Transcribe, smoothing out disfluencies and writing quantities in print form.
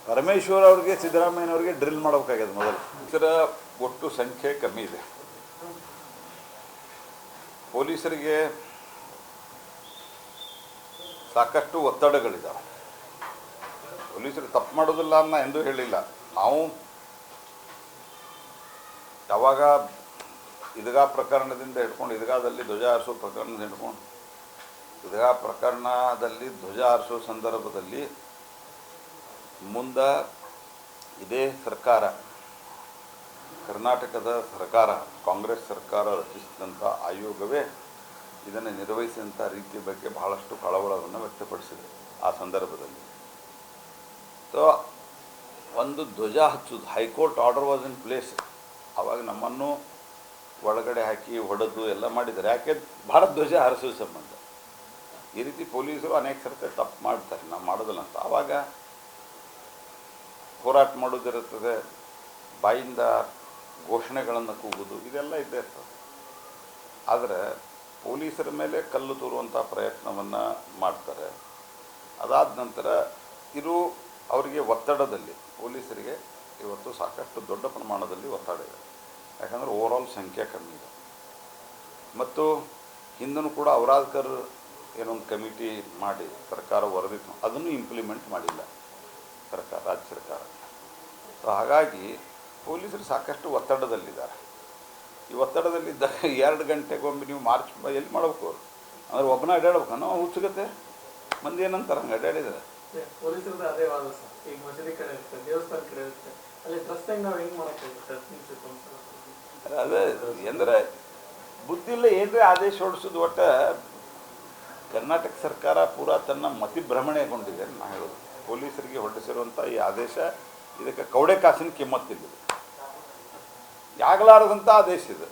ಪರಮೇಶ್ವರ್ ಅವ್ರಿಗೆ ಸಿದ್ದರಾಮಯ್ಯನವ್ರಿಗೆ ಡ್ರಿಲ್ ಮಾಡಬೇಕಾಗ್ಯದ ಮೊದಲು. ಇದರ ಒಟ್ಟು ಸಂಖ್ಯೆ ಕಮ್ಮಿ ಇದೆ. ಪೊಲೀಸರಿಗೆ ಸಾಕಷ್ಟು ಒತ್ತಡಗಳಿದ್ದಾವೆ. ಪೊಲೀಸರು ತಪ್ಪು ಮಾಡೋದಿಲ್ಲ ಅನ್ನೋ ಎಂದೂ ಹೇಳಿಲ್ಲ. ನಾವು ಯಾವಾಗ ಇದಗಾ ಪ್ರಕರಣದಿಂದ ಹಿಡ್ಕೊಂಡು ಇದಗಾದಲ್ಲಿ ಧ್ವಜ ಹಾರಿಸೋ ಪ್ರಕರಣದಿಂದ ಹಿಡ್ಕೊಂಡು ಇದಗಾ ಪ್ರಕರಣದಲ್ಲಿ ಧ್ವಜ ಹಾರಿಸೋ ಸಂದರ್ಭದಲ್ಲಿ ಮುಂದೆ ಇದೇ ಸರ್ಕಾರ, ಕರ್ನಾಟಕದ ಸರ್ಕಾರ, ಕಾಂಗ್ರೆಸ್ ಸರ್ಕಾರ ರಚಿಸಿದಂಥ ಆಯೋಗವೇ ಇದನ್ನು ನಿರ್ವಹಿಸಿದಂಥ ರೀತಿಯ ಬಗ್ಗೆ ಬಹಳಷ್ಟು ಕಳವಳವನ್ನು ವ್ಯಕ್ತಪಡಿಸಿದೆ. ಆ ಸಂದರ್ಭದಲ್ಲಿ ಒಂದು ಧ್ವಜ ಹಚ್ಚೋದು, high court order was in place. ಆವಾಗ ನಮ್ಮನ್ನು ಒಳಗಡೆ ಹಾಕಿ ಹೊಡೆದು ಎಲ್ಲ ಮಾಡಿದ್ದಾರೆ. ಯಾಕೆ? ಭಾರತ ಧ್ವಜ ಹಾರಿಸೋ ಸಂಬಂಧ. ಈ ರೀತಿ ಪೊಲೀಸರು ಅನೇಕ ಸರ್ತಿ ತಪ್ಪು ಮಾಡ್ತಾರೆ, ನಾವು ಮಾಡೋದಿಲ್ಲ ಅಂತ. ಆವಾಗ ಹೋರಾಟ ಮಾಡೋದಿರುತ್ತದೆ, ಬಾಯಿಂದ ಘೋಷಣೆಗಳನ್ನು ಕೂಗುವುದು, ಇದೆಲ್ಲ ಇದ್ದೇ ಇರ್ತದೆ. ಆದರೆ ಪೊಲೀಸರ ಮೇಲೆ ಕಲ್ಲು ತೂರುವಂಥ ಪ್ರಯತ್ನವನ್ನು ಮಾಡ್ತಾರೆ. ಅದಾದ ನಂತರ ಅವರಿಗೆ ಒತ್ತಡದಲ್ಲಿ, ಪೊಲೀಸರಿಗೆ ಇವತ್ತು ಸಾಕಷ್ಟು ದೊಡ್ಡ ಪ್ರಮಾಣದಲ್ಲಿ ಒತ್ತಡ ಇದೆ. ಯಾಕಂದರೆ ಓವರಾಲ್ ಸಂಖ್ಯೆ ಕಮ್ಮಿ ಇದೆ. ಮತ್ತು ಹಿಂದೂ ಕೂಡ ಔರಾದ್ಕರ್ ಏನೊಂದು ಕಮಿಟಿ ಮಾಡಿ ಸರ್ಕಾರ ವರದಿ ಅದನ್ನು ಇಂಪ್ಲಿಮೆಂಟ್ ಮಾಡಿಲ್ಲ ಸರ್ಕಾರ, ರಾಜ್ಯ ಸರ್ಕಾರ. ಸೊ ಹಾಗಾಗಿ ಪೊಲೀಸರು ಸಾಕಷ್ಟು ಒತ್ತಡದಲ್ಲಿದ್ದಾರೆ. ಈ ಒತ್ತಡದಲ್ಲಿದ್ದಾಗ 2 ಗಂಟೆಗೊಮ್ಮೆ ನೀವು ಮಾರ್ಚ್ ಎಲ್ಲಿ ಮಾಡಬೇಕು? ಅವರು ಅಂದರೆ ಒಬ್ಬನ ಅಡ್ಡಾಡ್ಬೇಕು, ನಾವು ಹುಚ್ಚುಗತ್ತೆ ಮಂದಿ ಏನಂತಾರೆ ಹಂಗೆ ಅಡ್ಡಾಡಿದ್ರೆ. ಪೊಲೀಸರದ ಅದೇ ವಾದ ಸರ್. ಈಗ ಮಸೀದಿ ಕಡೆ ಇರುತ್ತೆ, ದೇವಸ್ಥಾನ ಕಡೆ ಇರುತ್ತೆ, ಅಲ್ಲಿ ಡ್ರೆಸ್ಸಿಂಗ್ ನಾವು ಹೆಂಗೆ ಮಾಡೋಕ್ಕಾಗುತ್ತೆ? ಅದೇ ಅಂದರೆ ಬುದ್ಧಿಲ್ಲ, ಏನರೇ ಆದೇಶ ಹೊಡಿಸೋದು. ಒಟ್ಟು ಕರ್ನಾಟಕ ಸರ್ಕಾರ ಪೂರಾ ತನ್ನ ಮತಿಭ್ರಮಣೆಗೊಂಡಿದೆ ಅಂತ ನಾನು ಹೇಳೋದು. ಪೊಲೀಸರಿಗೆ ಹೊರಡಿಸಿರುವಂಥ ಈ ಆದೇಶ, ಇದಕ್ಕೆ ಕೌಡೆ ಕಾಸಿನ ಕಿಮ್ಮತ್ತಿಲ್ಲ, ಆಗಲಾರದಂಥ ಆದೇಶ ಇದು.